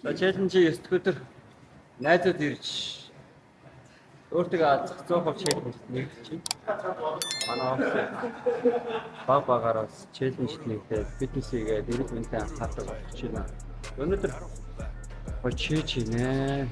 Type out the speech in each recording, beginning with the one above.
За челленжийг 9 өдөр найзууд ирж өөртөө зах 100% челленж нэгдэж манай баг багаараас челленж нэгдээд фитнесийгээ эрүүл мэндэд анхаардаг болж байна. Өнөөдөр очиж хийнэ.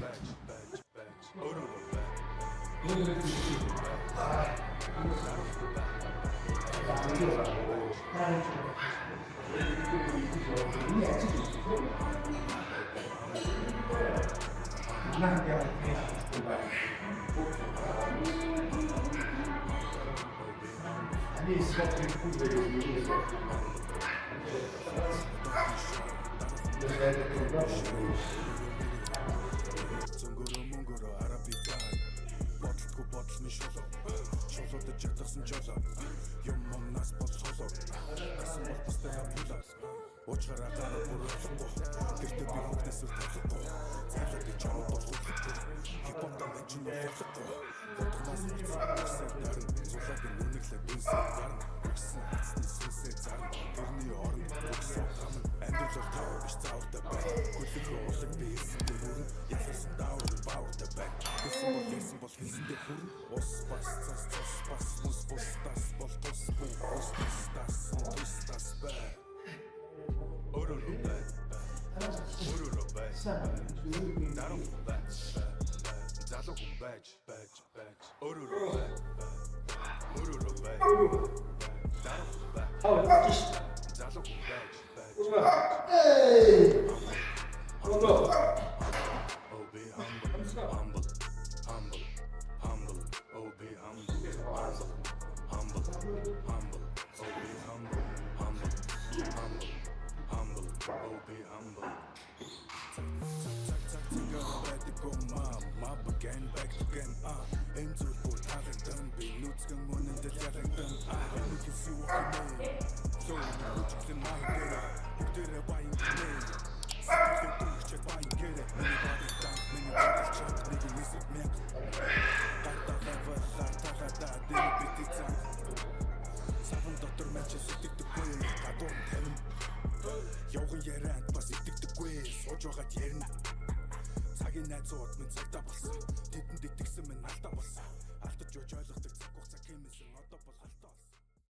Цагийн найзууд минь цагтаа болсон. Тэдэнд итгэсэн минь алдаа болсон. Алдаж явж ойлгодог цаг хугацаа хэмээсэн одоо бол